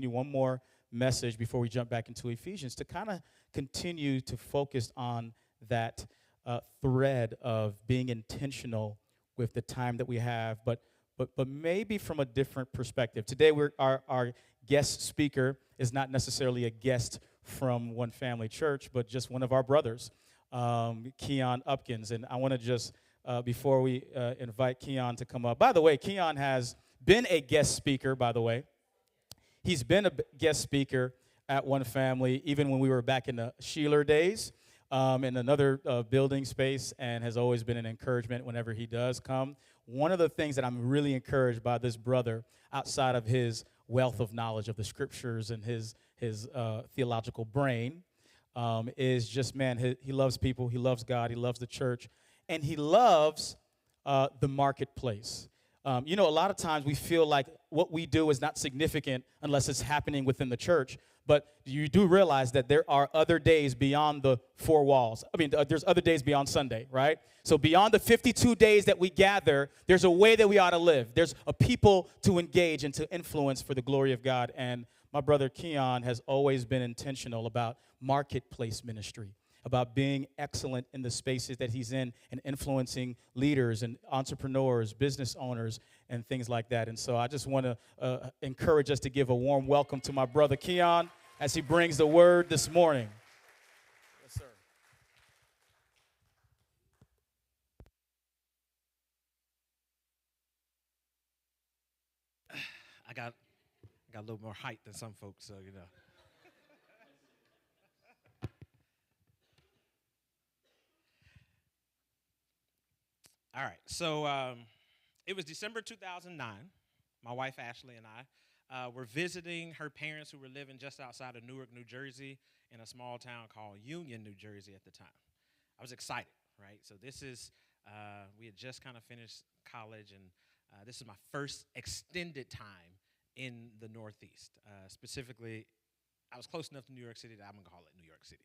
one more message before we jump back into Ephesians to kind of continue to focus on that thread of being intentional with the time that we have, but maybe from a different perspective. Today, our guest speaker is not necessarily a guest from One Family Church, but just one of our brothers, Keeyon Upkins. And I want to just, before we invite Keeyon to come up, by the way, Keeyon has been a guest speaker, by the way. He's been a guest speaker at One Family, even when we were back in the Sheeler days, in another building space, and has always been an encouragement whenever he does come. One of the things that I'm really encouraged by this brother, outside of his wealth of knowledge of the scriptures and his theological brain, is just, man, he loves people, he loves God, he loves the church, and he loves the marketplace. A lot of times we feel like what we do is not significant unless it's happening within the church. But you do realize that there are other days beyond the four walls. There's other days beyond Sunday, right? So beyond the 52 days that we gather, there's a way that we ought to live. There's a people to engage and to influence for the glory of God. And my brother Keeyon has always been intentional about marketplace ministry, about being excellent in the spaces that he's in and influencing leaders and entrepreneurs, business owners, and things like that. And so I just want to encourage us to give a warm welcome to my brother Keeyon as he brings the word this morning. Yes, sir. I got a little more height than some folks, so you know. All right, so it was December 2009. My wife Ashley and I were visiting her parents who were living just outside of Newark, New Jersey, in a small town called Union, New Jersey at the time. I was excited, right? So this is, we had just kind of finished college, and this is my first extended time in the Northeast. Specifically, I was close enough to New York City that I'm going to call it New York City.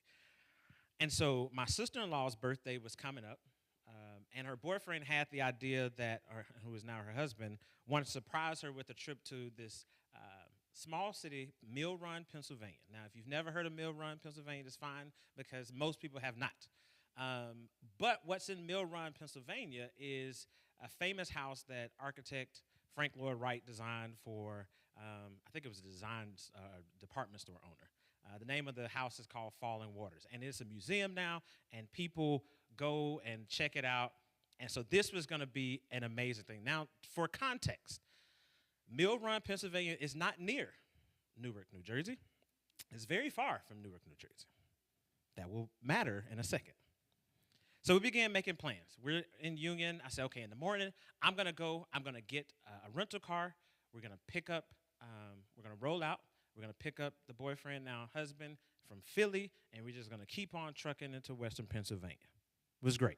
And so my sister-in-law's birthday was coming up. And her boyfriend had the idea that, or who is now her husband, wanted to surprise her with a trip to this small city, Mill Run, Pennsylvania. Now, if you've never heard of Mill Run, Pennsylvania, that's fine because most people have not. But what's in Mill Run, Pennsylvania is a famous house that architect Frank Lloyd Wright designed for, I think it was a design department store owner. The name of the house is called Falling Waters, and it's a museum now, and people go and check it out. And so this was going to be an amazing thing. Now, for context, Mill Run, Pennsylvania is not near Newark, New Jersey. It's very far from Newark, New Jersey. That will matter in a second. So we began making plans. We're in Union. I said, okay, in the morning, I'm going to get a rental car. We're going to pick up, we're going to roll out. We're going to pick up the boyfriend, now husband, from Philly, and we're just going to keep on trucking into western Pennsylvania. It was great.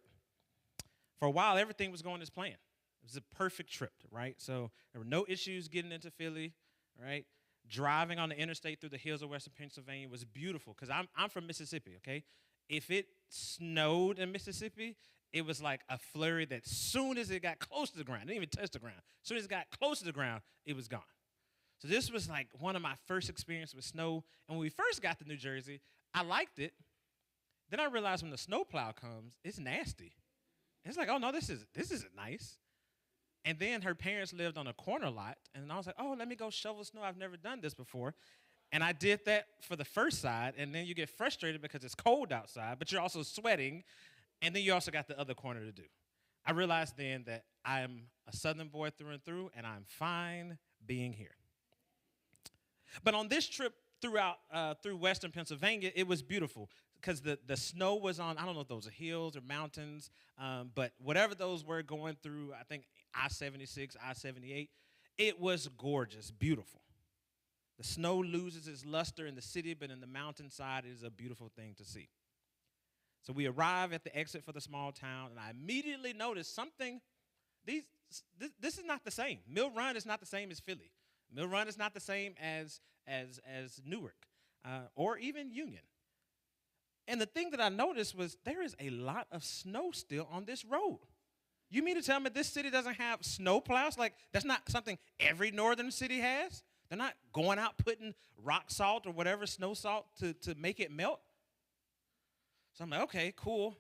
For a while, everything was going as planned. It was a perfect trip, right? So there were no issues getting into Philly, right? Driving on the interstate through the hills of western Pennsylvania was beautiful because I'm from Mississippi, okay? If it snowed in Mississippi, it was like a flurry that as soon as it got close to the ground, it didn't even touch the ground. As soon as it got close to the ground, it was gone. So this was like one of my first experiences with snow. And when we first got to New Jersey, I liked it. Then I realized when the snowplow comes, it's nasty. It's like, oh, no, this isn't nice. And then her parents lived on a corner lot, and I was like, oh, let me go shovel snow. I've never done this before. And I did that for the first side, and then you get frustrated because it's cold outside, but you're also sweating, and then you also got the other corner to do. I realized then that I am a Southern boy through and through, and I'm fine being here. But on this trip through western Pennsylvania, it was beautiful because the snow was on, I don't know if those are hills or mountains, but whatever those were going through, I think I-76, I-78, it was gorgeous, beautiful. The snow loses its luster in the city, but in the mountainside, it is a beautiful thing to see. So we arrive at the exit for the small town, and I immediately noticed something. This is not the same. Mill Run is not the same as Philly. Mill Run is not the same as Newark or even Union. And the thing that I noticed was there is a lot of snow still on this road. You mean to tell me this city doesn't have snow plows? Like, that's not something every northern city has? They're not going out putting rock salt or whatever, snow salt, to make it melt. So I'm like, okay, cool.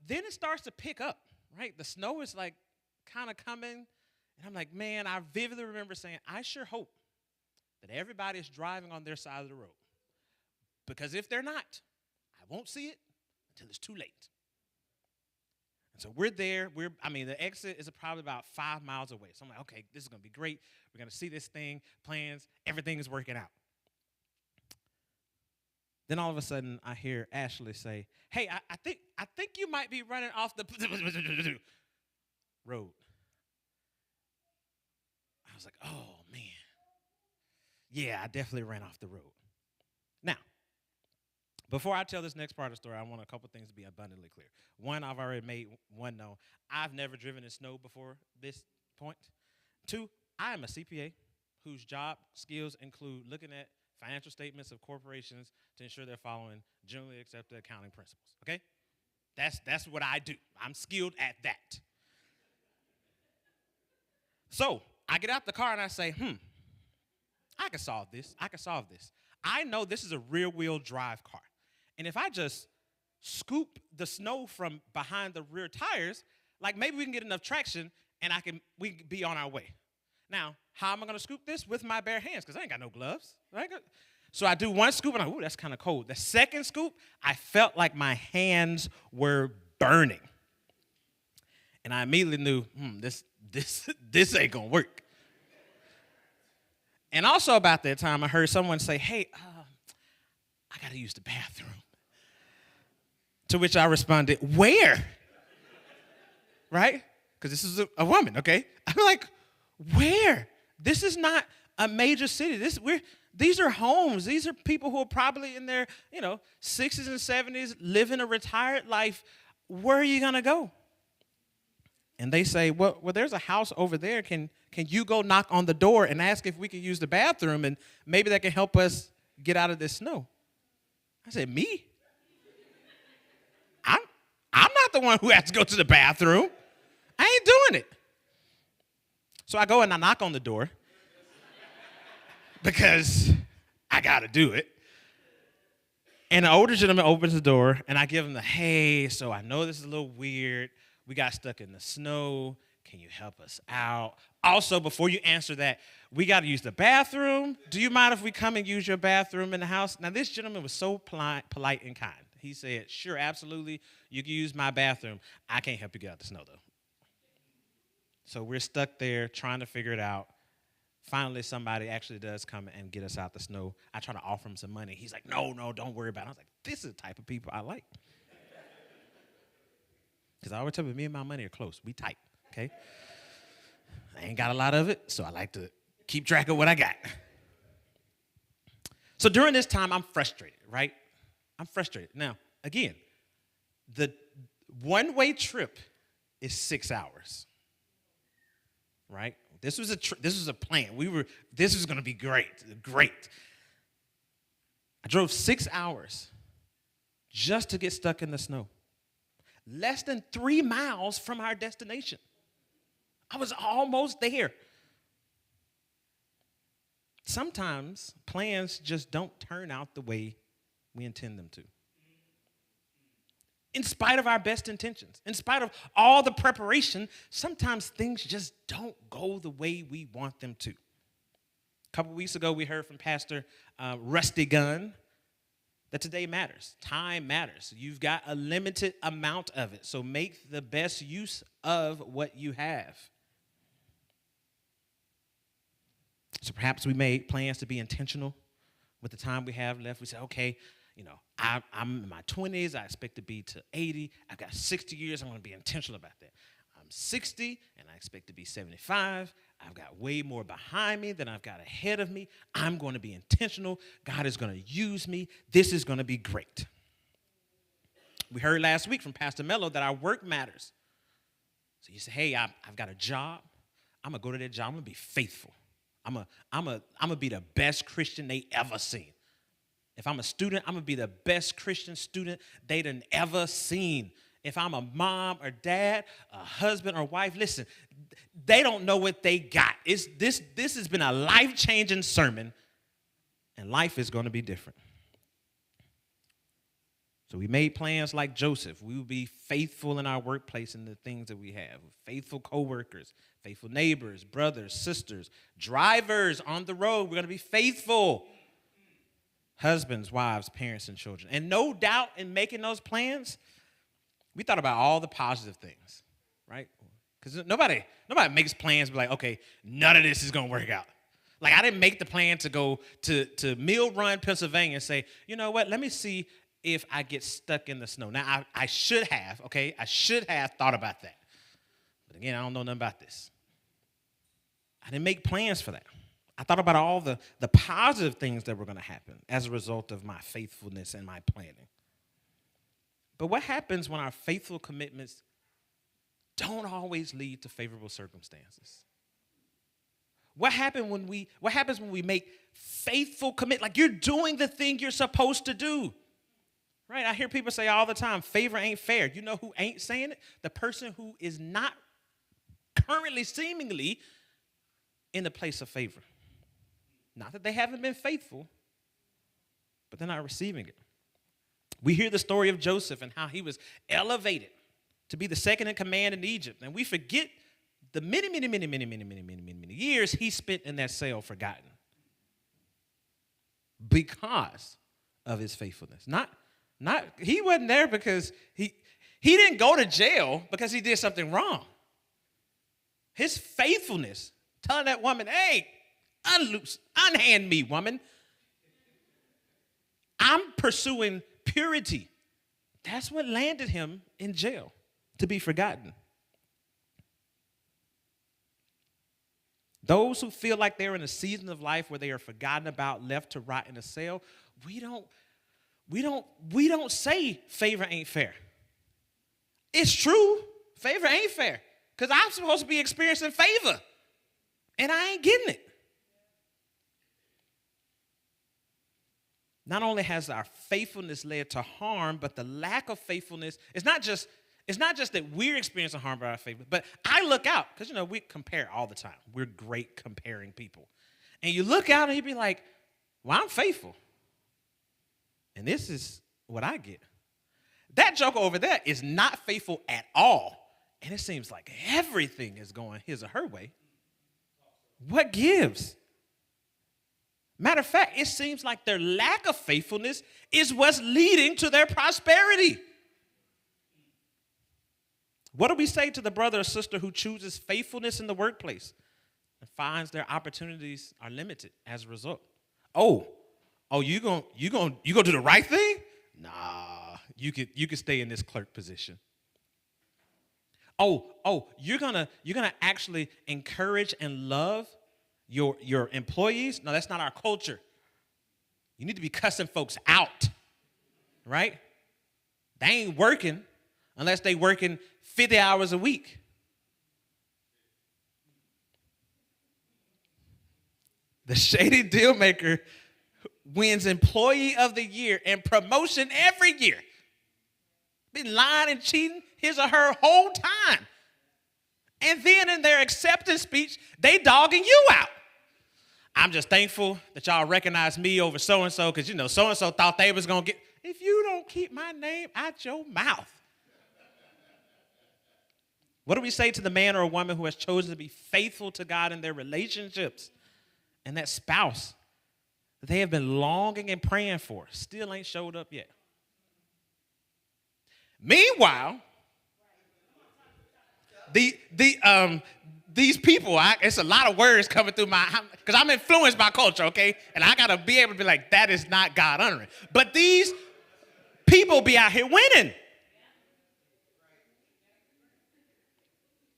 Then it starts to pick up, right? The snow is like kind of coming. And I'm like, man, I vividly remember saying, I sure hope that everybody is driving on their side of the road. Because if they're not, I won't see it until it's too late. And so we're there. The exit is probably about 5 miles away. So I'm like, okay, this is going to be great. We're going to see this thing, plans, everything is working out. Then all of a sudden, I hear Ashley say, hey, I think you might be running off the road. I was like, oh, man. Yeah, I definitely ran off the road. Now, before I tell this next part of the story, I want a couple things to be abundantly clear. One, I've already made one known. I've never driven in snow before this point. Two, I am a CPA whose job skills include looking at financial statements of corporations to ensure they're following generally accepted accounting principles, okay? That's what I do. I'm skilled at that. So I get out the car and I say, I can solve this. I know this is a rear-wheel drive car. And if I just scoop the snow from behind the rear tires, like maybe we can get enough traction and we can be on our way. Now, how am I going to scoop this? With my bare hands, because I ain't got no gloves. So I do one scoop, and I'm like, ooh, that's kind of cold. The second scoop, I felt like my hands were burning. And I immediately knew, this ain't going to work. And also about that time, I heard someone say, hey, I got to use the bathroom. To which I responded, where? Right? Because this is a woman, okay? I'm like, where? This is not a major city. These are homes. These are people who are probably in their, 60s and 70s, living a retired life. Where are you going to go? And they say, well, there's a house over there. Can you go knock on the door and ask if we can use the bathroom, and maybe that can help us get out of this snow? I said, me? I'm not the one who has to go to the bathroom. I ain't doing it. So I go and I knock on the door because I got to do it. And the older gentleman opens the door, and I give him hey, so I know this is a little weird. We got stuck in the snow. Can you help us out? Also, before you answer that, we got to use the bathroom. Do you mind if we come and use your bathroom in the house? Now, this gentleman was so polite and kind. He said, sure, absolutely. You can use my bathroom. I can't help you get out the snow, though. So we're stuck there trying to figure it out. Finally, somebody actually does come and get us out the snow. I try to offer him some money. He's like, no, don't worry about it. I was like, this is the type of people I like. Because I always tell you, me and my money are close. We tight, okay? I ain't got a lot of it, so I like to keep track of what I got. So during this time, I'm frustrated, right? I'm frustrated. Now, again, the one-way trip is 6 hours, right? This was a plan. This was going to be great. I drove 6 hours just to get stuck in the snow. Less than 3 miles from our destination. I was almost there. Sometimes plans just don't turn out the way we intend them to. In spite of our best intentions, in spite of all the preparation, sometimes things just don't go the way we want them to. A couple weeks ago, we heard from Pastor Rusty Gunn that today matters. Time matters. You've got a limited amount of it, so make the best use of what you have. So perhaps we made plans to be intentional with the time we have left. We said, okay, I'm in my 20s. I expect to be to 80. I've got 60 years. I'm going to be intentional about that. I'm 60, and I expect to be 75. I've got way more behind me than I've got ahead of me. I'm going to be intentional. God is going to use me. This is going to be great. We heard last week from Pastor Mello that our work matters. So you say, hey, I've got a job. I'm going to go to that job. I'm going to be faithful. I'm going to be the best Christian they ever seen. If I'm a student, I'm going to be the best Christian student they done ever seen. if I'm a mom or dad, a husband or wife, listen, they don't know what they got. This has been a life-changing sermon, and life is going to be different. So we made plans like Joseph. We will be faithful in our workplace and the things that we have. Faithful coworkers, faithful neighbors, brothers, sisters, drivers on the road. We're going to be faithful. Husbands, wives, parents, and children. And no doubt in making those plans, we thought about all the positive things, right? Because nobody makes plans be like, okay, none of this is going to work out. Like, I didn't make the plan to go to Mill Run, Pennsylvania and say, you know what, let me see if I get stuck in the snow. Now, I should have, okay? I should have thought about that. But again, I don't know nothing about this. I didn't make plans for that. I thought about all the positive things that were going to happen as a result of my faithfulness and my planning. But what happens when our faithful commitments don't always lead to favorable circumstances? What happens when we make faithful commit? Like, you're doing the thing you're supposed to do. Right? I hear people say all the time, favor ain't fair. You know who ain't saying it? The person who is not currently seemingly in the place of favor. Not that they haven't been faithful, but they're not receiving it. We hear the story of Joseph and how he was elevated to be the second in command in Egypt. And we forget the many years he spent in that cell forgotten because of his faithfulness. Not he wasn't there because he didn't go to jail because he did something wrong. His faithfulness, telling that woman, hey, unhand me, woman. I'm pursuing purity. That's what landed him in jail, to be forgotten. Those who feel like they're in a season of life where they are forgotten about, left to rot in a cell, we don't say favor ain't fair. It's true. Favor ain't fair. Because I'm supposed to be experiencing favor. And I ain't getting it. Not only has our faithfulness led to harm, but the lack of faithfulness, it's not just that we're experiencing harm by our faith, but I look out, because, we compare all the time. We're great comparing people. And you look out and you be like, well, I'm faithful. And this is what I get. That joker over there is not faithful at all. And it seems like everything is going his or her way. What gives? Matter of fact, it seems like their lack of faithfulness is what's leading to their prosperity. What do we say to the brother or sister who chooses faithfulness in the workplace and finds their opportunities are limited as a result? Oh, you gonna do the right thing? Nah, you could stay in this clerk position. Oh, you're gonna actually encourage and love your employees? No, that's not our culture. You need to be cussing folks out, right? They ain't working unless they working 50 hours a week. The shady deal maker wins Employee of the Year and promotion every year. Been lying and cheating his or her whole time. And then in their acceptance speech, they dogging you out. I'm just thankful that y'all recognize me over so-and-so because, so-and-so thought they was going to get, if you don't keep my name out your mouth. What do we say to the man or a woman who has chosen to be faithful to God in their relationships and that spouse that they have been longing and praying for still ain't showed up yet? Meanwhile, these people, it's a lot of words coming through because I'm influenced by culture, okay? And I got to be able to be like, that is not God honoring. But these people be out here winning.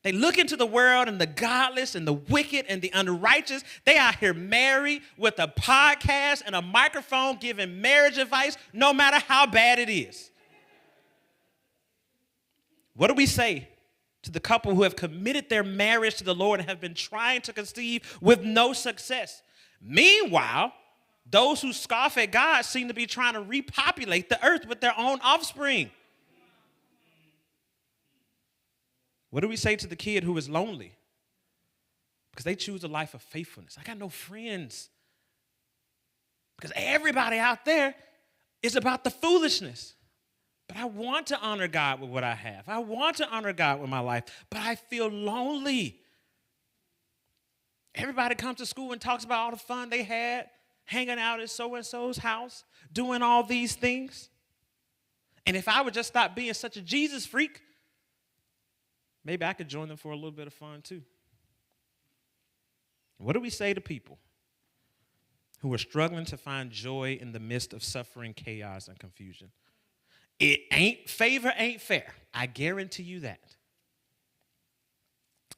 They look into the world and the godless and the wicked and the unrighteous. They out here married with a podcast and a microphone giving marriage advice no matter how bad it is. What do we say to the couple who have committed their marriage to the Lord and have been trying to conceive with no success? Meanwhile, those who scoff at God seem to be trying to repopulate the earth with their own offspring. What do we say to the kid who is lonely? Because they choose a life of faithfulness. I got no friends. Because everybody out there is about the foolishness. But I want to honor God with what I have. I want to honor God with my life, but I feel lonely. Everybody comes to school and talks about all the fun they had, hanging out at so-and-so's house, doing all these things. And if I would just stop being such a Jesus freak, maybe I could join them for a little bit of fun too. What do we say to people who are struggling to find joy in the midst of suffering, chaos, and confusion? Favor ain't fair. I guarantee you that.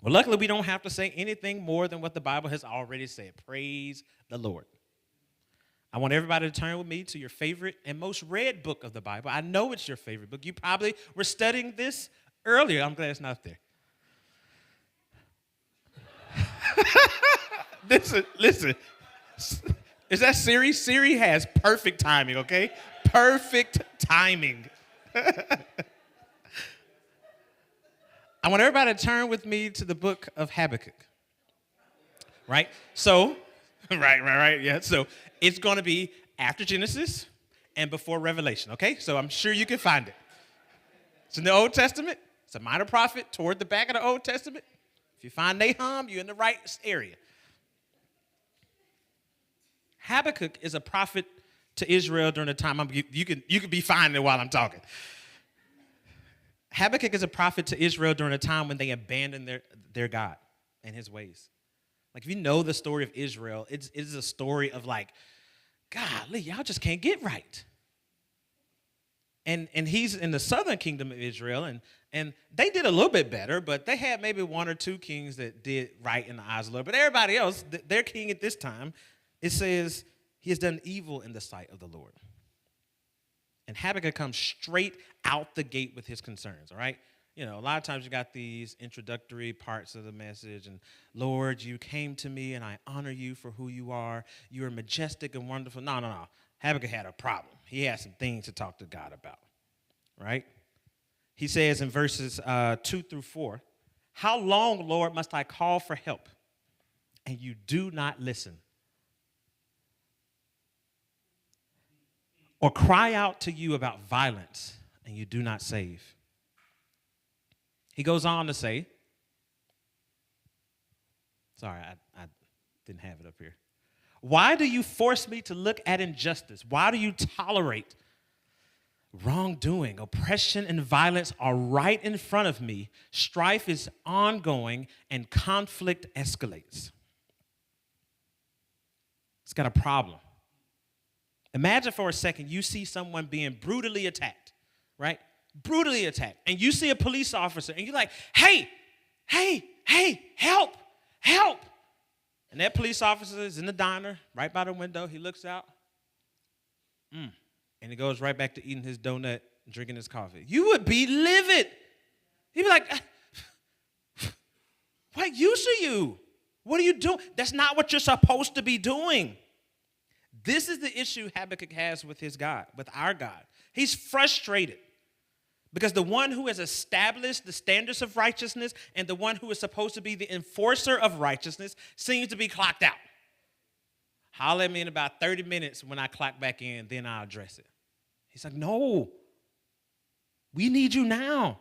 Well, luckily, we don't have to say anything more than what the Bible has already said. Praise the Lord. I want everybody to turn with me to your favorite and most read book of the Bible. I know it's your favorite book. You probably were studying this earlier. I'm glad it's not there. Listen. Is that Siri? Siri has perfect timing, okay? Perfect timing. I want everybody to turn with me to the book of Habakkuk. Right? So, right. Yeah. So it's going to be after Genesis and before Revelation, okay? So I'm sure you can find it. It's in the Old Testament. It's a minor prophet toward the back of the Old Testament. If you find Nahum, you're in the right area. Habakkuk is a prophet to Israel during the time. You can be finding it while I'm talking. Habakkuk is a prophet to Israel during a time when they abandoned their God and his ways. Like, if you know the story of Israel, it is a story of like, golly, y'all just can't get right. And he's in the southern kingdom of Israel, and they did a little bit better, but they had maybe one or two kings that did right in the eyes of the Lord. But everybody else, their king at this time, it says he has done evil in the sight of the Lord. And Habakkuk comes straight out the gate with his concerns, all right? You know, a lot of times you got these introductory parts of the message, and Lord, you came to me, and I honor you for who you are. You are majestic and wonderful. No. Habakkuk had a problem. He had some things to talk to God about, right? He says in verses 2 through 4, how long, Lord, must I call for help, and you do not listen? Or cry out to you about violence, and you do not save? He goes on to say, sorry, I didn't have it up here. Why do you force me to look at injustice? Why do you tolerate wrongdoing? Oppression and violence are right in front of me. Strife is ongoing, and conflict escalates. It's got a problem. Imagine for a second you see someone being brutally attacked, right? Brutally attacked. And you see a police officer, and you're like, hey, help. And that police officer is in the diner, right by the window. He looks out, and he goes right back to eating his donut and drinking his coffee. You would be livid. He'd be like, what use are you? What are you doing? That's not what you're supposed to be doing. This is the issue Habakkuk has with his God, with our God. He's frustrated because the one who has established the standards of righteousness and the one who is supposed to be the enforcer of righteousness seems to be clocked out. Holler at me in about 30 minutes when I clock back in, then I'll address it. He's like, no, we need you now.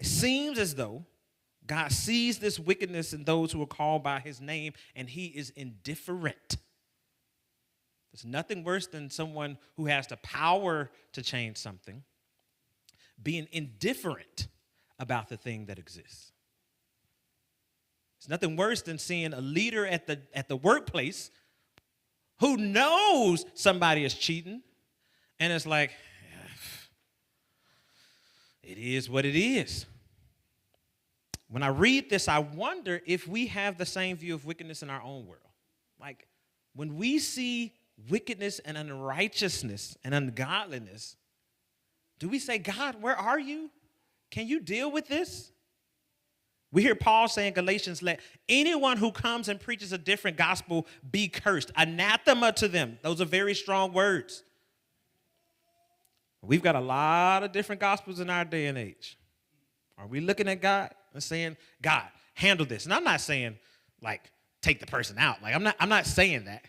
It seems as though God sees this wickedness in those who are called by his name, and he is indifferent. There's nothing worse than someone who has the power to change something being indifferent about the thing that exists. It's nothing worse than seeing a leader at the workplace who knows somebody is cheating, and it's like, it is what it is. When I read this, I wonder if we have the same view of wickedness in our own world. Like, when we see wickedness and unrighteousness and ungodliness, do we say, God, where are you? Can you deal with this? We hear Paul say in Galatians, let anyone who comes and preaches a different gospel be cursed. Anathema to them. Those are very strong words. We've got a lot of different gospels in our day and age. Are we looking at God and saying, God, handle this? And I'm not saying, like, take the person out. Like, I'm not saying that.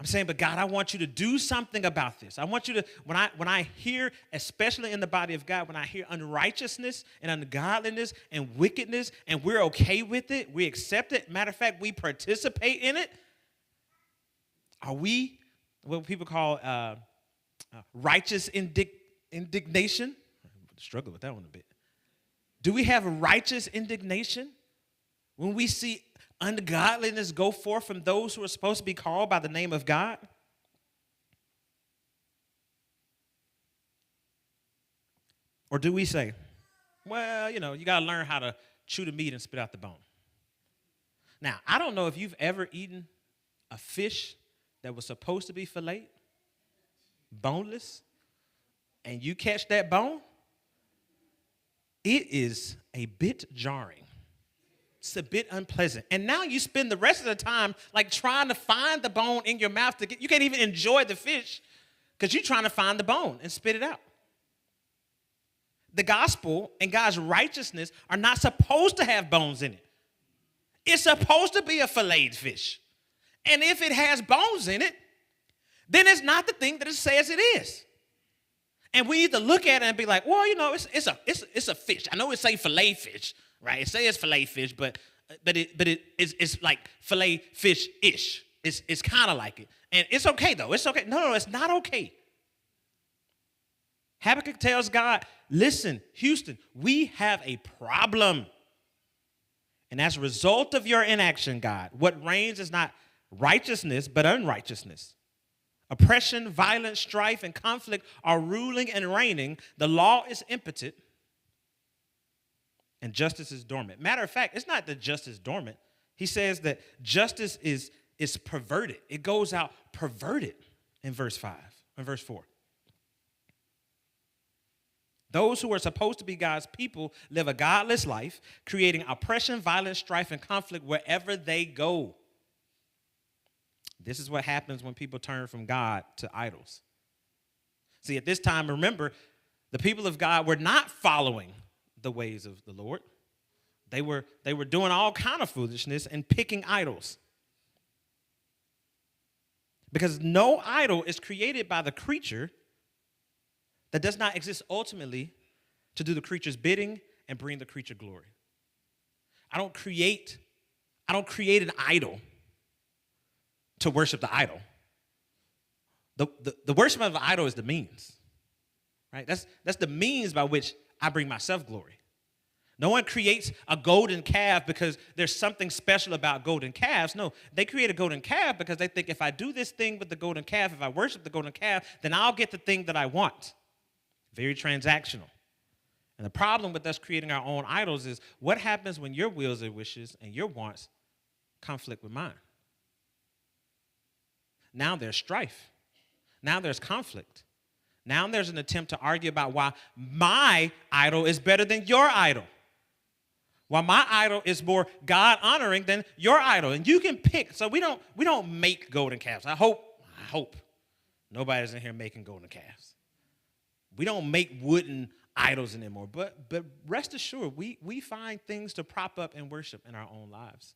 I'm saying, but God, I want you to do something about this. I want you to, when I hear, especially in the body of God, when I hear unrighteousness and ungodliness and wickedness, and we're okay with it, we accept it. Matter of fact, we participate in it. Are we what people call righteous indignation? I struggle with that one a bit. Do we have righteous indignation when we see ungodliness go forth from those who are supposed to be called by the name of God? Or do we say, well, you got to learn how to chew the meat and spit out the bone? Now, I don't know if you've ever eaten a fish that was supposed to be filleted, boneless, and you catch that bone. It is a bit jarring. It's a bit unpleasant. And now you spend the rest of the time like trying to find the bone in your mouth you can't even enjoy the fish because you're trying to find the bone and spit it out. The gospel and God's righteousness are not supposed to have bones in it. It's supposed to be a filleted fish. And if it has bones in it, then it's not the thing that it says it is. And we need to look at it and be like, well, it's a fish. I know it say fillet fish. Right, it says fillet fish, but it's like fillet fish-ish. It's kind of like it, and it's okay though. It's okay. No, it's not okay. Habakkuk tells God, "Listen, Houston, we have a problem, and as a result of your inaction, God, what reigns is not righteousness but unrighteousness. Oppression, violence, strife, and conflict are ruling and reigning. The law is impotent." And justice is dormant. Matter of fact, it's not that justice is dormant. He says that justice is perverted. It goes out perverted in verse 4. Those who are supposed to be God's people live a godless life, creating oppression, violence, strife, and conflict wherever they go. This is what happens when people turn from God to idols. See, at this time, remember, the people of God were not following the ways of the Lord. They were doing all kind of foolishness and picking idols. Because no idol is created by the creature that does not exist ultimately to do the creature's bidding and bring the creature glory. I don't create an idol to worship the idol. The worship of the idol is the means. Right? That's the means by which I bring myself glory. No one creates a golden calf because there's something special about golden calves. No, they create a golden calf because they think if I do this thing with the golden calf, if I worship the golden calf, then I'll get the thing that I want. Very transactional. And the problem with us creating our own idols is what happens when your wills and wishes and your wants conflict with mine? Now there's strife. Now there's conflict. Now there's an attempt to argue about why my idol is better than your idol. Why my idol is more God-honoring than your idol. And you can pick. So we don't make golden calves. I hope nobody's in here making golden calves. We don't make wooden idols anymore. But rest assured, we find things to prop up and worship in our own lives.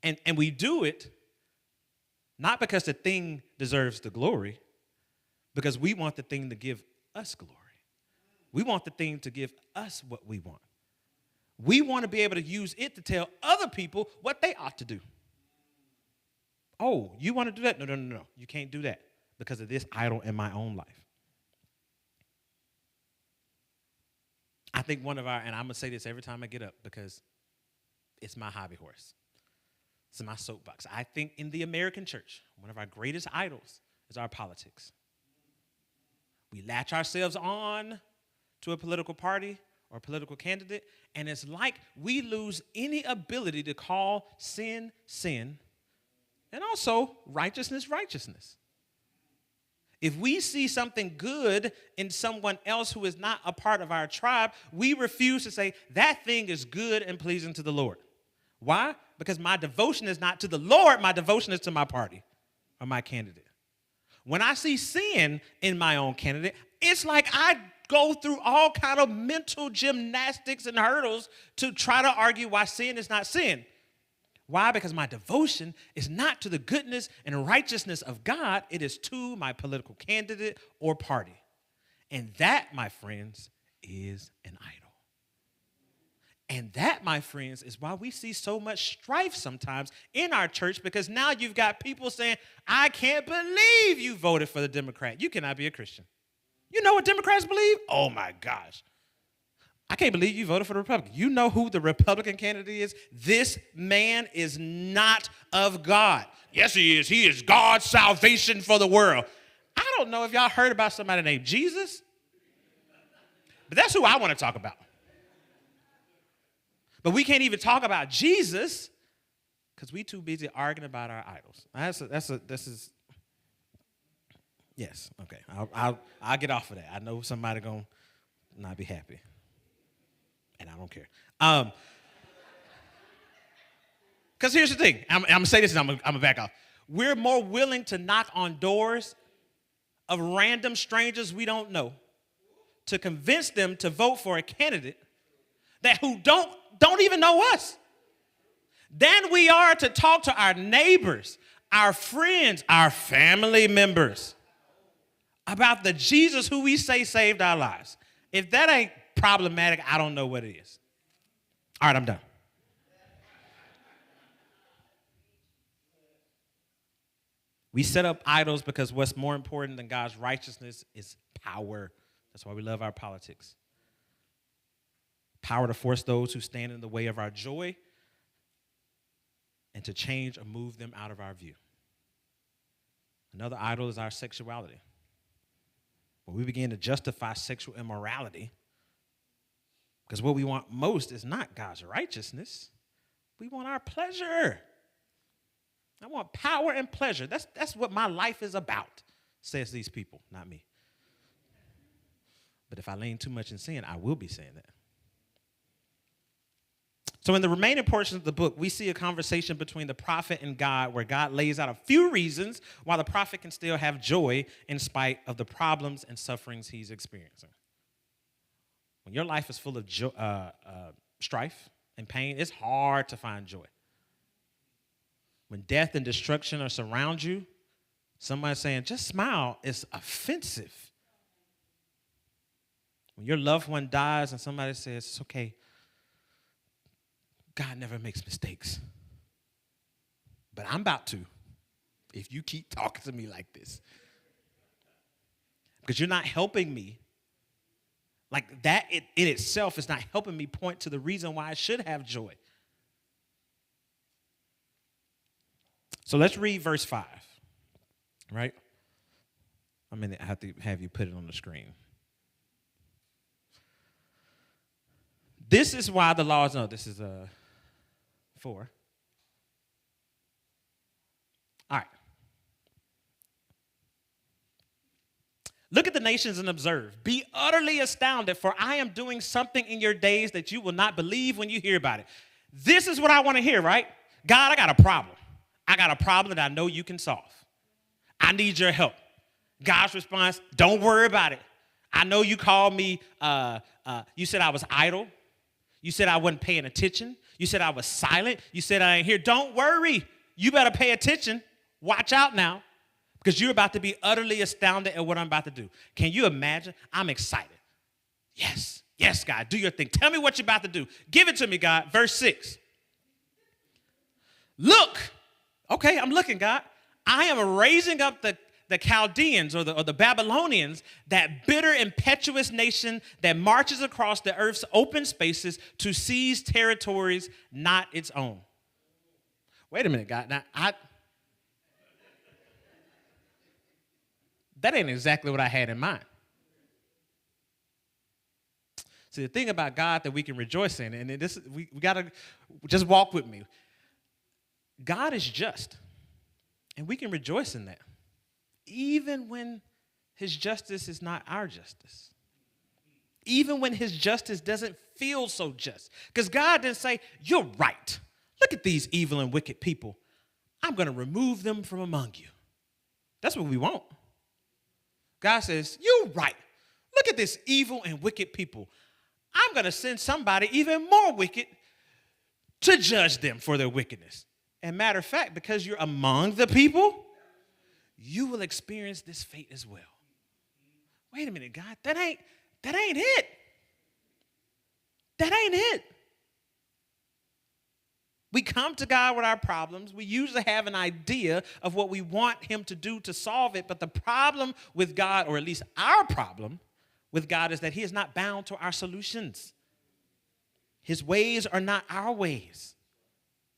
And we do it not because the thing deserves the glory, because we want the thing to give us glory. We want the thing to give us what we want. We want to be able to use it to tell other people what they ought to do. Oh, you want to do that? No. You can't do that because of this idol in my own life. I think and I'm going to say this every time I get up because it's my hobby horse. It's my soapbox. I think in the American church, one of our greatest idols is our politics. We latch ourselves on to a political party or a political candidate, and it's like we lose any ability to call sin, sin, and also righteousness, righteousness. If we see something good in someone else who is not a part of our tribe, we refuse to say that thing is good and pleasing to the Lord. Why? Because my devotion is not to the Lord, my devotion is to my party or my candidate. When I see sin in my own candidate, it's like I go through all kind of mental gymnastics and hurdles to try to argue why sin is not sin. Why? Because my devotion is not to the goodness and righteousness of God. It is to my political candidate or party. And that, my friends, is an idol. And that, my friends, is why we see so much strife sometimes in our church, because now you've got people saying, I can't believe you voted for the Democrat. You cannot be a Christian. You know what Democrats believe? Oh, my gosh. I can't believe you voted for the Republican. You know who the Republican candidate is? This man is not of God. Yes, he is. He is God's salvation for the world. I don't know if y'all heard about somebody named Jesus, but that's who I want to talk about. But we can't even talk about Jesus because we too busy arguing about our idols. This is yes, okay. I'll get off of that. I know somebody gonna not be happy, and I don't care. Because here's the thing. I'm gonna say this, and I'm gonna back off. We're more willing to knock on doors of random strangers we don't know to convince them to vote for a candidate who don't even know us, than we are to talk to our neighbors, our friends, our family members about the Jesus who we say saved our lives. If that ain't problematic, I don't know what it is. All right, I'm done. We set up idols because what's more important than God's righteousness is power. That's why we love our politics. Power to force those who stand in the way of our joy and to change or move them out of our view. Another idol is our sexuality. When we begin to justify sexual immorality, because what we want most is not God's righteousness. We want our pleasure. I want power and pleasure. That's what my life is about, says these people, not me. But if I lean too much in sin, I will be saying that. So in the remaining portion of the book, we see a conversation between the prophet and God where God lays out a few reasons why the prophet can still have joy in spite of the problems and sufferings he's experiencing. When your life is full of strife and pain, it's hard to find joy. When death and destruction are surround you, somebody saying, just smile, is offensive. When your loved one dies and somebody says, it's okay, God never makes mistakes. But I'm about to, if you keep talking to me like this. Because you're not helping me. Like that in itself is not helping me point to the reason why I should have joy. So let's read verse 5, right? I mean, I have to have you put it on the screen. This is why the law is, no, this is 4. All right. Look at the nations and observe. Be utterly astounded, for I am doing something in your days that you will not believe when you hear about it. This is what I want to hear, right? God, I got a problem. I got a problem that I know you can solve. I need your help. God's response, don't worry about it. I know you called me, you said I was idle. You said I wasn't paying attention. You said I was silent. You said I ain't here. Don't worry. You better pay attention. Watch out now, because you're about to be utterly astounded at what I'm about to do. Can you imagine? I'm excited. Yes. Yes, God, do your thing. Tell me what you're about to do. Give it to me, God. Verse 6. Look. Okay, I'm looking, God. I am raising up the Chaldeans or the Babylonians, that bitter, impetuous nation that marches across the earth's open spaces to seize territories not its own. Wait a minute, God. Now, that ain't exactly what I had in mind. See, the thing about God that we can rejoice in, and this we got to just walk with me. God is just, and we can rejoice in that. Even when his justice is not our justice. Even when his justice doesn't feel so just. Because God didn't say, you're right. Look at these evil and wicked people. I'm going to remove them from among you. That's what we want. God says, you're right. look at this evil and wicked people. I'm going to send somebody even more wicked to judge them for their wickedness. And matter of fact, because you're among the people, you will experience this fate as well. Wait a minute, God, that ain't it. That ain't it. We come to God with our problems. We usually have an idea of what we want him to do to solve it. But the problem with God, or at least our problem with God, is that he is not bound to our solutions. His ways are not our ways.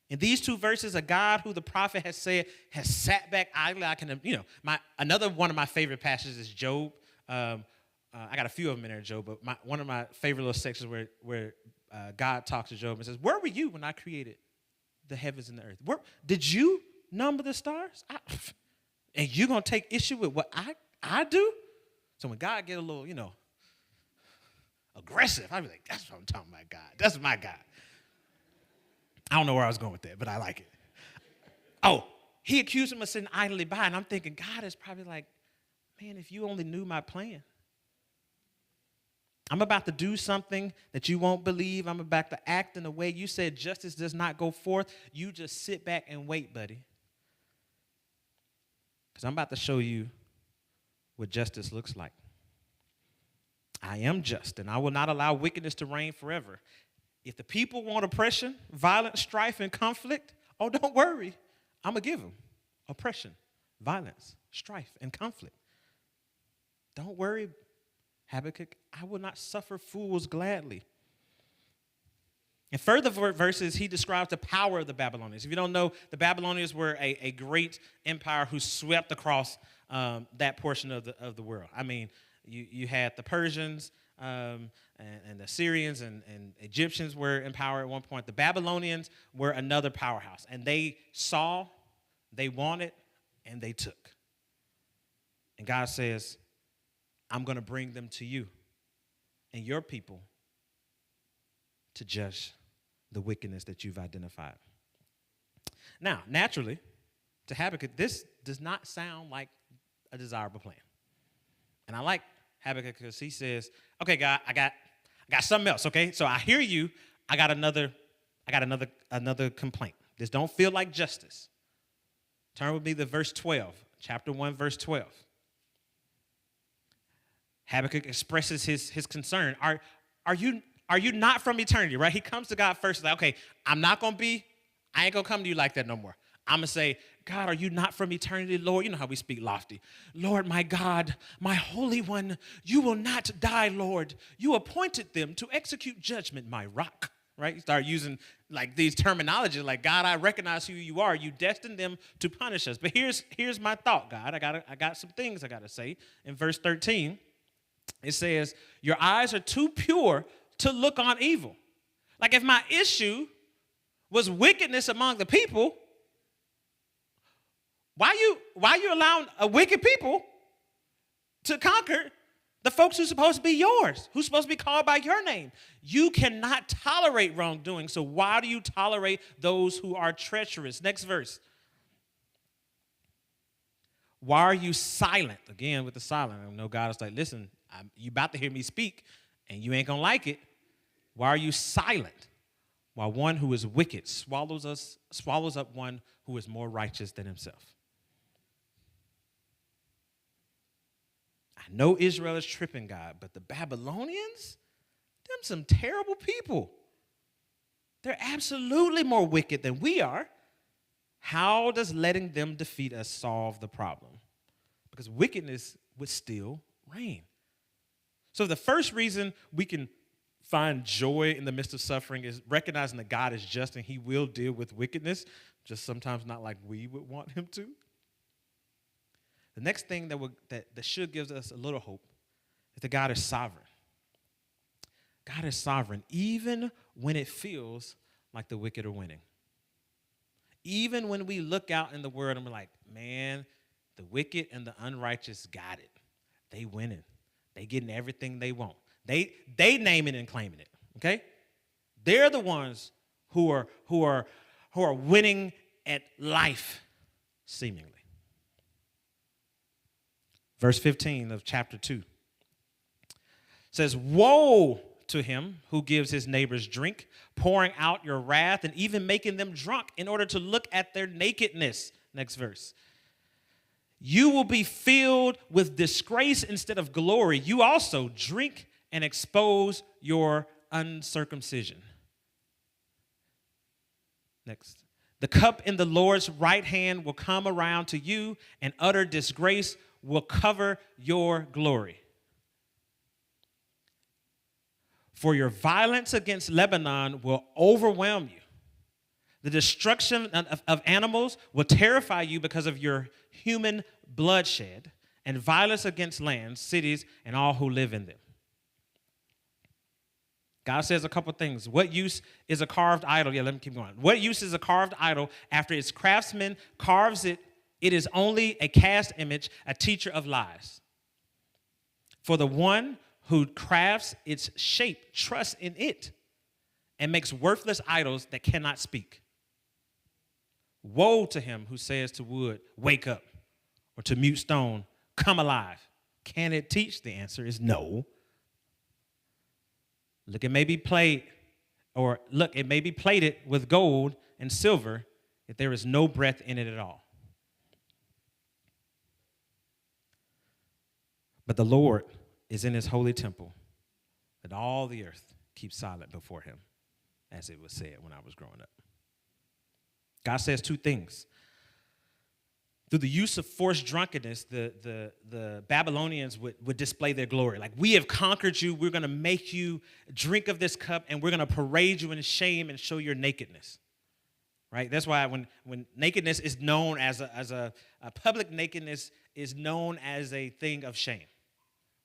In these two verses, a God who the prophet has said has sat back idly. Another one of my favorite passages is Job. I got a few of them in there, Job, but one of my favorite little sections where God talks to Job and says, "Where were you when I created the heavens and the earth? Did you number the stars? And you're going to take issue with what I do?" So when God get a little, aggressive, I'd be like, that's what I'm talking about, God. That's my God. I don't know where I was going with that, but I like it. Oh, he accused him of sitting idly by, and I'm thinking God is probably like, man, if you only knew my plan. I'm about to do something that you won't believe. I'm about to act in a way you said justice does not go forth. You just sit back and wait, buddy. Because I'm about to show you what justice looks like. I am just, and I will not allow wickedness to reign forever. If the people want oppression, violence, strife, and conflict, oh, don't worry. I'm going to give them oppression, violence, strife, and conflict. Don't worry, Habakkuk, I will not suffer fools gladly. In further verses, he describes the power of the Babylonians. If you don't know, the Babylonians were a great empire who swept across that portion of the world. I mean, you had the Persians and the Syrians and Egyptians were in power at one point. The Babylonians were another powerhouse. And they saw, they wanted, and they took. And God says, I'm going to bring them to you and your people to judge the wickedness that you've identified. Now, naturally, to Habakkuk, this does not sound like a desirable plan. And I like Habakkuk because he says, okay, God, I got something else, okay? So I hear you. I got another complaint. This don't feel like justice. Turn with me to verse 12, chapter 1, verse 12. Habakkuk expresses his concern. Are you not from eternity, right? He comes to God first, like, okay, I ain't going to come to you like that no more. I'm going to say, God, are you not from eternity, Lord? You know how we speak lofty. Lord, my God, my Holy One, you will not die, Lord. You appointed them to execute judgment, my rock, right? You start using like these terminology, like, God, I recognize who you are. You destined them to punish us. But here's my thought, God. I got some things I got to say. In verse 13, it says, your eyes are too pure to look on evil. Like if my issue was wickedness among the people, why you allowing a wicked people to conquer the folks who's supposed to be yours, who's supposed to be called by your name? You cannot tolerate wrongdoing, so why do you tolerate those who are treacherous? Next verse. Why are you silent? Again, with the silent. I know God is like, listen, you about to hear me speak, and you ain't going to like it. Why are you silent? While one who is wicked swallows up one who is more righteous than himself. I know Israel is tripping God, but the Babylonians, them some terrible people. They're absolutely more wicked than we are. How does letting them defeat us solve the problem? Because wickedness would still reign. So the first reason we can find joy in the midst of suffering is recognizing that God is just and he will deal with wickedness, just sometimes not like we would want him to. The next thing that should give us a little hope is that God is sovereign. God is sovereign even when it feels like the wicked are winning. Even when we look out in the world and we're like, man, the wicked and the unrighteous got it. They winning. They getting everything they want. They naming and claiming it, okay? They're the ones who are winning at life, seemingly. Verse 15 of chapter 2. says, woe to him who gives his neighbors drink, pouring out your wrath and even making them drunk in order to look at their nakedness. Next verse. You will be filled with disgrace instead of glory. You also drink and expose your uncircumcision. Next. The cup in the Lord's right hand will come around to you, and utter disgrace will cover your glory. For your violence against Lebanon will overwhelm you. The destruction of animals will terrify you because of your human bloodshed and violence against lands, cities, and all who live in them. God says a couple things. What use is a carved idol? Yeah, let me keep going. What use is a carved idol after its craftsman carves it? It is only a cast image, a teacher of lies. For the one who crafts its shape trusts in it and makes worthless idols that cannot speak. Woe to him who says to wood, wake up, or to mute stone, come alive. Can it teach? The answer is no. Look, it may be plated with gold and silver, yet there is no breath in it at all. But the Lord is in his holy temple, that all the earth keeps silent before him, as it was said when I was growing up. God says two things. Through the use of forced drunkenness, the Babylonians would display their glory. Like, we have conquered you. We're going to make you drink of this cup, and we're going to parade you in shame and show your nakedness. Right? That's why when nakedness is known as a public nakedness is known as a thing of shame.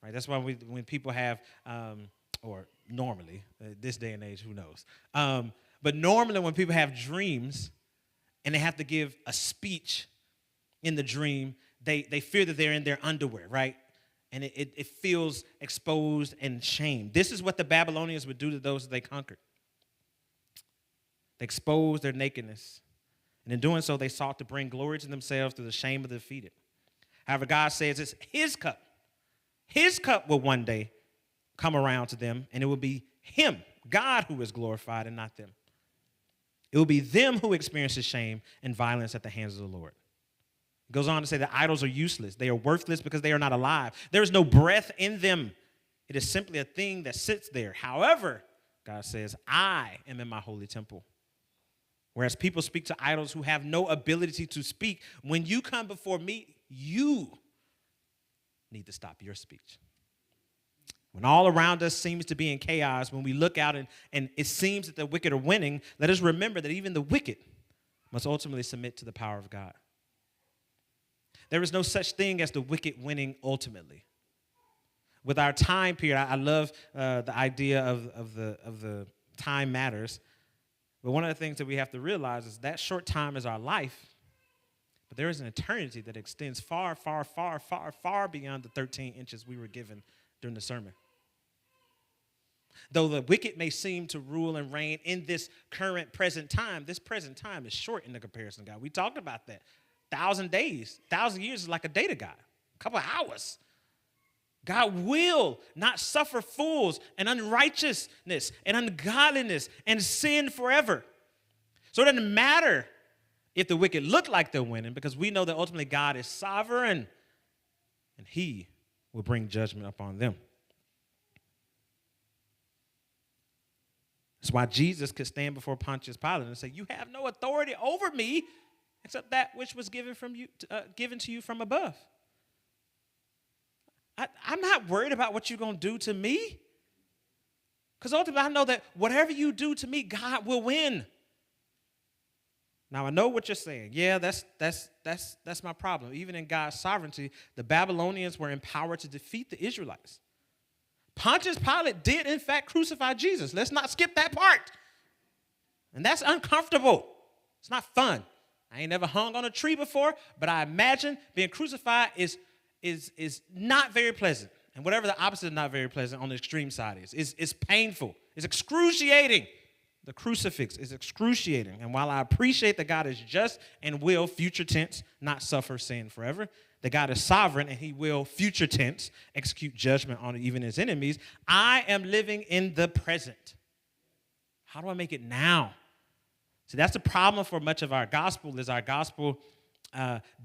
Right? That's why when people have, or normally, this day and age, who knows? But normally when people have dreams and they have to give a speech in the dream, they fear that they're in their underwear, right? And it feels exposed and shamed. This is what the Babylonians would do to those that they conquered. They exposed their nakedness. And in doing so, they sought to bring glory to themselves through the shame of the defeated. However, God says it's his cup. His cup will one day come around to them, and it will be him, God, who is glorified and not them. It will be them who experiences shame and violence at the hands of the Lord. It goes on to say that idols are useless. They are worthless because they are not alive. There is no breath in them. It is simply a thing that sits there. However, God says, I am in my holy temple. Whereas people speak to idols who have no ability to speak, when you come before me, you need to stop your speech. When all around us seems to be in chaos, when we look out and it seems that the wicked are winning, let us remember that even the wicked must ultimately submit to the power of God. There is no such thing as the wicked winning ultimately. With our time period, I love the idea of the time matters. But one of the things that we have to realize is that short time is our life. But there is an eternity that extends far, far, far, far, far beyond the 13 inches we were given during the sermon. Though the wicked may seem to rule and reign in this current present time, this present time is short in the comparison to God. We talked about that. 1,000 days, 1,000 years is like a day to God, a couple of hours. God will not suffer fools and unrighteousness and ungodliness and sin forever. So it doesn't matter if the wicked look like they're winning, because we know that ultimately God is sovereign and he will bring judgment upon them. That's why Jesus could stand before Pontius Pilate and say, you have no authority over me except that which was given to you from above. I'm not worried about what you're going to do to me, because ultimately I know that whatever you do to me, God will win. Now, I know what you're saying. Yeah, that's my problem. Even in God's sovereignty, the Babylonians were empowered to defeat the Israelites. Pontius Pilate did, in fact, crucify Jesus. Let's not skip that part. And that's uncomfortable. It's not fun. I ain't never hung on a tree before, but I imagine being crucified is not very pleasant. And whatever the opposite of not very pleasant on the extreme side is painful. It's excruciating. The crucifix is excruciating. And while I appreciate that God is just and will, future tense, not suffer sin forever, that God is sovereign and he will, future tense, execute judgment on even his enemies, I am living in the present. How do I make it now? See, that's the problem for much of our gospel is our gospel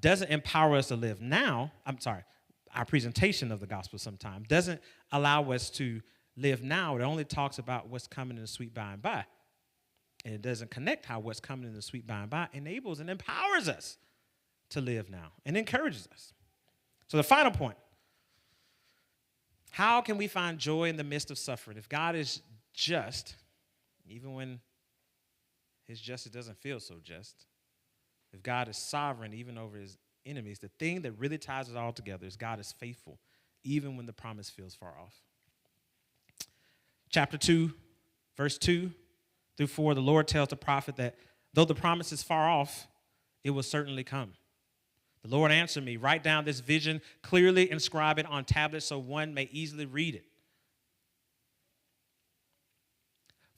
doesn't empower us to live now. Our presentation of the gospel sometimes doesn't allow us to live now. It only talks about what's coming in the sweet by and by. And it doesn't connect how what's coming in the sweet by and by enables and empowers us to live now and encourages us. So the final point, how can we find joy in the midst of suffering? If God is just, even when his justice doesn't feel so just, if God is sovereign even over his enemies, the thing that really ties it all together is God is faithful, even when the promise feels far off. Chapter 2, verse 2 through 4, the Lord tells the prophet that though the promise is far off, it will certainly come. The Lord answered me, write down this vision, clearly inscribe it on tablets so one may easily read it.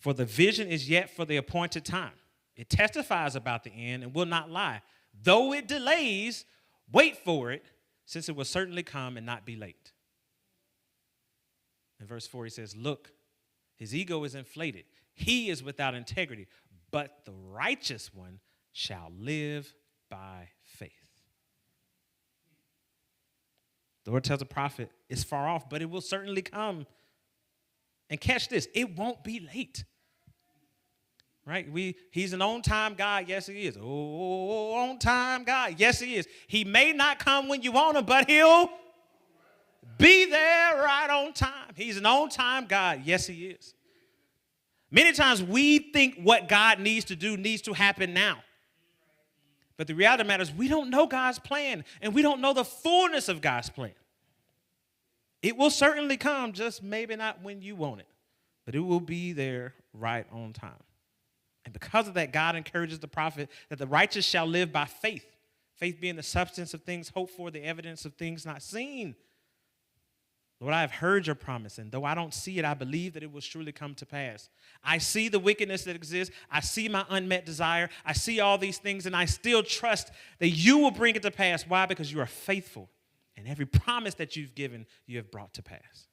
For the vision is yet for the appointed time. It testifies about the end and will not lie. Though it delays, wait for it, since it will certainly come and not be late. In verse 4, he says, look, his ego is inflated. He is without integrity, but the righteous one shall live by faith. The Lord tells the prophet, it's far off, but it will certainly come. And catch this, it won't be late. Right? He's an on-time God. Yes, he is. Oh, on-time God. Yes, he is. He may not come when you want him, but he'll be there right on time. He's an on-time God. Yes, he is. Many times we think what God needs to do needs to happen now. But the reality of the matter is we don't know God's plan, and we don't know the fullness of God's plan. It will certainly come, just maybe not when you want it, but it will be there right on time. And because of that, God encourages the prophet that the righteous shall live by faith, faith being the substance of things hoped for, the evidence of things not seen. Lord, I have heard your promise, and though I don't see it, I believe that it will surely come to pass. I see the wickedness that exists. I see my unmet desire. I see all these things, and I still trust that you will bring it to pass. Why? Because you are faithful, and every promise that you've given, you have brought to pass.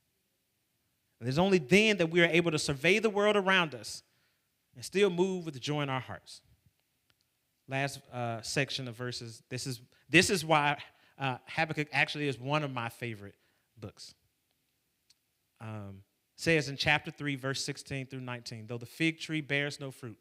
And there's only then that we are able to survey the world around us and still move with joy in our hearts. Last section of verses. This is why Habakkuk actually is one of my favorite books. Says in chapter 3, verse 16 through 19, though the fig tree bears no fruit,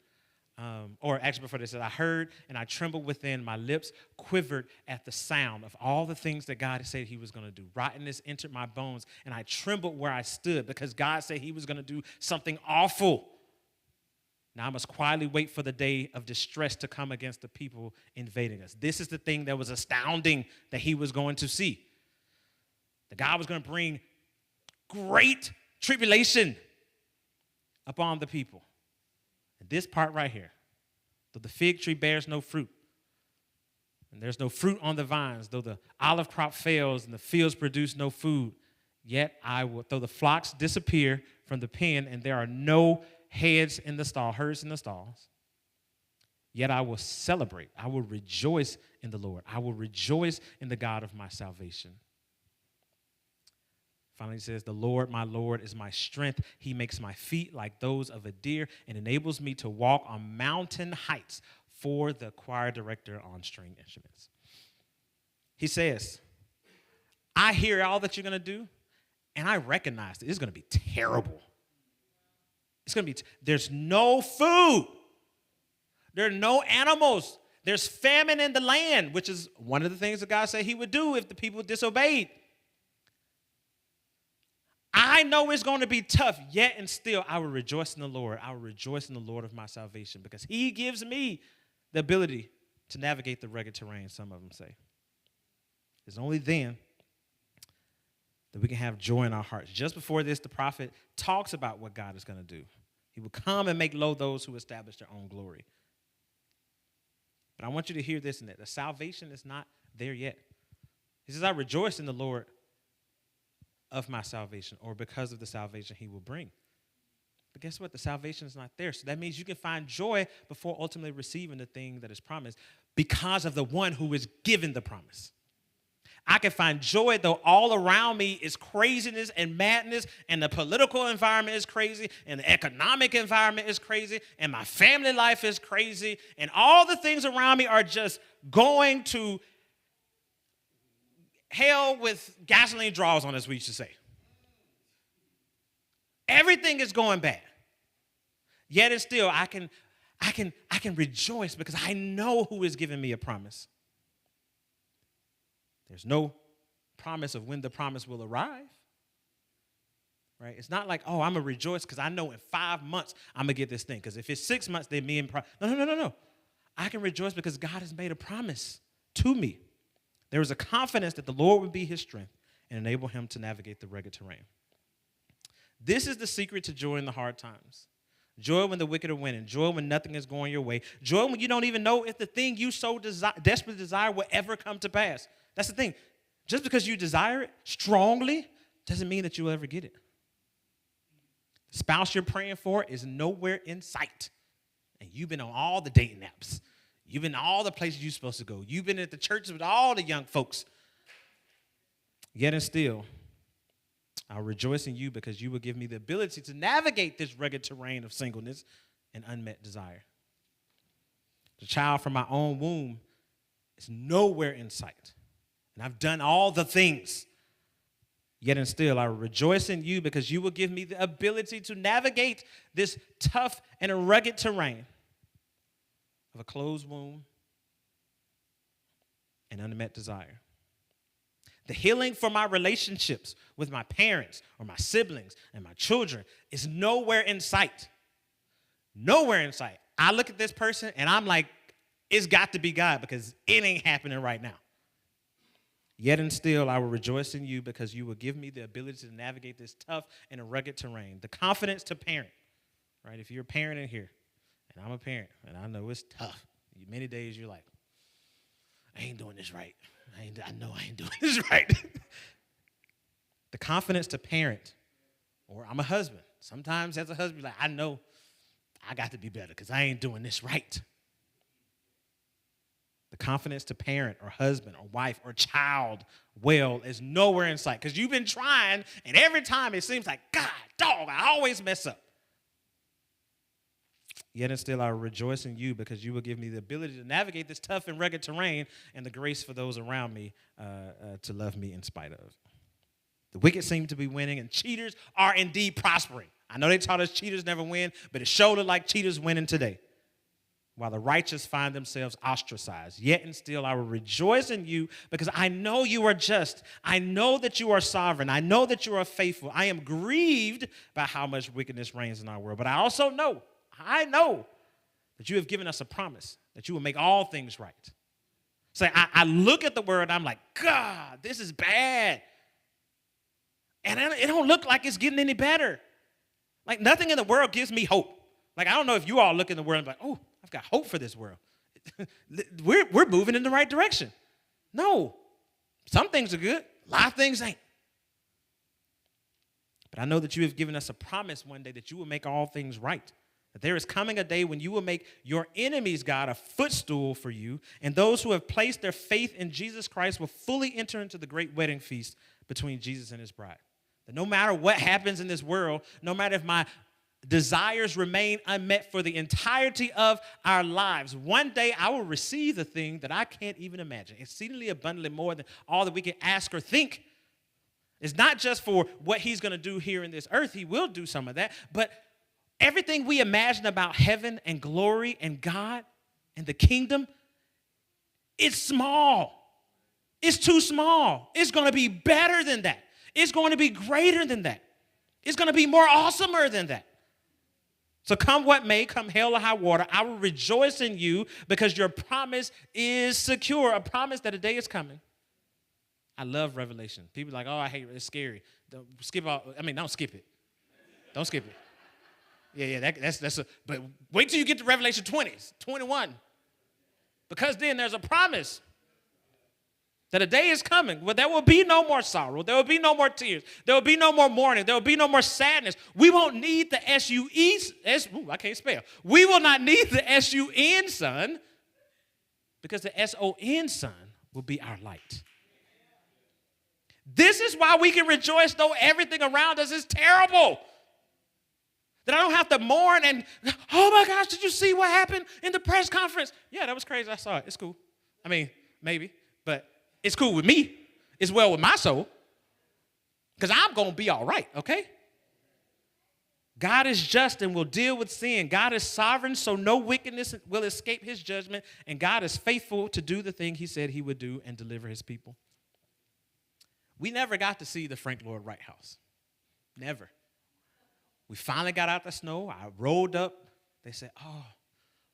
or actually before this, I heard and I trembled within, my lips quivered at the sound of all the things that God said he was going to do. Rottenness entered my bones, and I trembled where I stood because God said he was going to do something awful. Now I must quietly wait for the day of distress to come against the people invading us. This is the thing that was astounding that he was going to see. That God was going to bring great tribulation upon the people. And this part right here, though the fig tree bears no fruit, and there's no fruit on the vines, though the olive crop fails and the fields produce no food, yet I will, though the flocks disappear from the pen and there are no herds in the stalls, yet I will celebrate. I will rejoice in the Lord. I will rejoice in the God of my salvation. Finally, he says, the Lord, my Lord, is my strength. He makes my feet like those of a deer and enables me to walk on mountain heights for the choir director on string instruments. He says, I hear all that you're going to do, and I recognize that it's going to be terrible. It's going to be, there's no food. There are no animals. There's famine in the land, which is one of the things that God said he would do if the people disobeyed. I know it's going to be tough, yet and still I will rejoice in the Lord. I will rejoice in the Lord of my salvation because he gives me the ability to navigate the rugged terrain, some of them say. It's only then that we can have joy in our hearts. Just before this, the prophet talks about what God is going to do. He will come and make low those who establish their own glory. But I want you to hear this and that. The salvation is not there yet. He says, I rejoice in the Lord of my salvation, or because of the salvation he will bring. But guess what? The salvation is not there. So that means you can find joy before ultimately receiving the thing that is promised because of the one who is given the promise. I can find joy though all around me is craziness and madness, and the political environment is crazy, and the economic environment is crazy, and my family life is crazy, and all the things around me are just going to hell with gasoline draws on, as we used to say. Everything is going bad. Yet and still, I can rejoice because I know who is giving me a promise. There's no promise of when the promise will arrive. Right? It's not like, oh, I'm going to rejoice because I know in 5 months I'm going to get this thing. Because if it's 6 months, then me and No. I can rejoice because God has made a promise to me. There is a confidence that the Lord would be his strength and enable him to navigate the rugged terrain. This is the secret to joy in the hard times. Joy when the wicked are winning. Joy when nothing is going your way. Joy when you don't even know if the thing you so desperately desire will ever come to pass. That's the thing. Just because you desire it strongly doesn't mean that you'll ever get it. The spouse you're praying for is nowhere in sight. And you've been on all the dating apps. You've been to all the places you're supposed to go. You've been at the churches with all the young folks. Yet and still, I'll rejoice in you because you will give me the ability to navigate this rugged terrain of singleness and unmet desire. The child from my own womb is nowhere in sight. And I've done all the things. Yet and still, I rejoice in you because you will give me the ability to navigate this tough and rugged terrain of a closed womb and unmet desire. The healing for my relationships with my parents or my siblings and my children is nowhere in sight. Nowhere in sight. I look at this person and I'm like, it's got to be God because it ain't happening right now. Yet and still, I will rejoice in you because you will give me the ability to navigate this tough and rugged terrain. The confidence to parent, right? If you're a parent in here, and I'm a parent, and I know it's tough. Many days you're like, I ain't doing this right. I know I ain't doing this right. The confidence to parent, or I'm a husband. Sometimes as a husband, like, I know I got to be better because I ain't doing this right. The confidence to parent or husband or wife or child well is nowhere in sight because you've been trying, and every time it seems like, God, dog, I always mess up. Yet and still I rejoice in you because you will give me the ability to navigate this tough and rugged terrain and the grace for those around me to love me in spite of. The wicked seem to be winning and cheaters are indeed prospering. I know they taught us cheaters never win, but it sure looked like cheaters winning today. While the righteous find themselves ostracized. Yet and still I will rejoice in you because I know you are just. I know that you are sovereign. I know that you are faithful. I am grieved by how much wickedness reigns in our world. But I also know, that you have given us a promise that you will make all things right. So I look at the word and I'm like, God, this is bad. And it don't look like it's getting any better. Like nothing in the world gives me hope. Like I don't know if you all look in the world and be like, oh, I've got hope for this world. We're moving in the right direction. No, some things are good. A lot of things ain't. But I know that you have given us a promise one day that you will make all things right. That there is coming a day when you will make your enemies, God, a footstool for you, and those who have placed their faith in Jesus Christ will fully enter into the great wedding feast between Jesus and his bride. That no matter what happens in this world, no matter if my desires remain unmet for the entirety of our lives, one day I will receive the thing that I can't even imagine, exceedingly abundantly more than all that we can ask or think. It's not just for what he's going to do here in this earth. He will do some of that, but everything we imagine about heaven and glory and God and the kingdom, it's small. It's too small. It's going to be better than that. It's going to be greater than that. It's going to be more awesomer than that. So come what may, come hell or high water, I will rejoice in you because your promise is secure, a promise that a day is coming. I love Revelation. People are like, oh, I hate it. It's scary. Don't skip it. Don't skip it. Yeah, but wait till you get to Revelation 20, 21. Because then there's a promise. That a day is coming where there will be no more sorrow. There will be no more tears. There will be no more mourning. There will be no more sadness. We won't need the I can't spell. We will not need the S-U-N son, because the S-O-N son will be our light. This is why we can rejoice though everything around us is terrible. That I don't have to mourn and, oh my gosh, did you see what happened in the press conference? Yeah, that was crazy. I saw it. It's cool. I mean, maybe, but it's cool with me. It's well with my soul. Because I'm going to be all right, okay? God is just and will deal with sin. God is sovereign, so no wickedness will escape his judgment. And God is faithful to do the thing he said he would do and deliver his people. We never got to see the Frank Lloyd Wright house. Never. We finally got out the snow. I rolled up. They said, oh,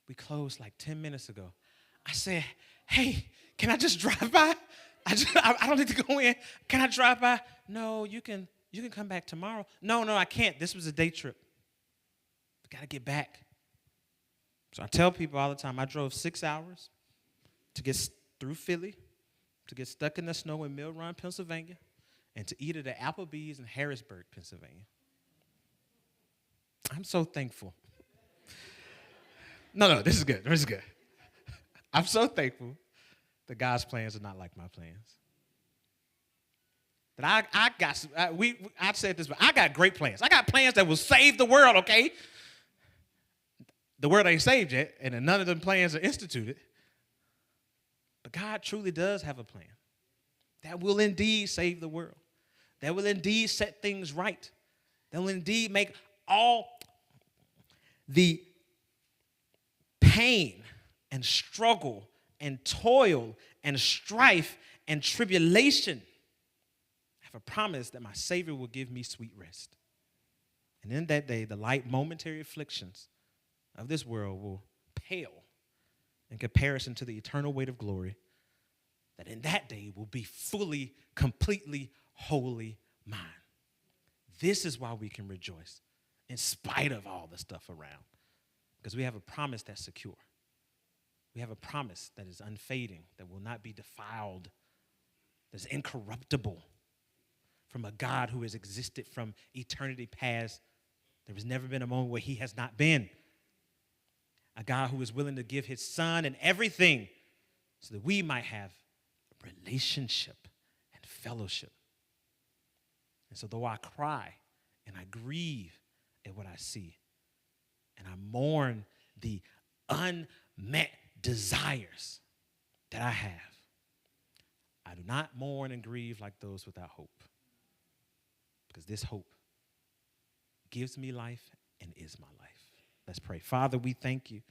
we closed like 10 minutes ago. I said, hey, can I just drive by? I don't need to go in. Can I drive by? No, you can come back tomorrow. No, I can't. This was a day trip. We got to get back. So I tell people all the time, I drove 6 hours to get through Philly, to get stuck in the snow in Mill Run, Pennsylvania, and to eat at the Applebee's in Harrisburg, Pennsylvania. I'm so thankful. No, this is good. This is good. I'm so thankful that God's plans are not like my plans. That I said this, but I got great plans. I got plans that will save the world, okay? The world ain't saved yet, and none of them plans are instituted. But God truly does have a plan that will indeed save the world, that will indeed set things right, that will indeed make all the pain and struggle and toil and strife and tribulation. I have a promise that my Savior will give me sweet rest. And in that day, the light momentary afflictions of this world will pale in comparison to the eternal weight of glory that in that day will be fully, completely, wholly mine. This is why we can rejoice in spite of all the stuff around, because we have a promise that's secure. We have a promise that is unfading, that will not be defiled, that's incorruptible, from a God who has existed from eternity past. There has never been a moment where he has not been. A God who is willing to give his son and everything so that we might have relationship and fellowship. And so though I cry and I grieve at what I see, and I mourn the unmet desires that I have, I do not mourn and grieve like those without hope, because this hope gives me life and is my life. Let's pray. Father, we thank you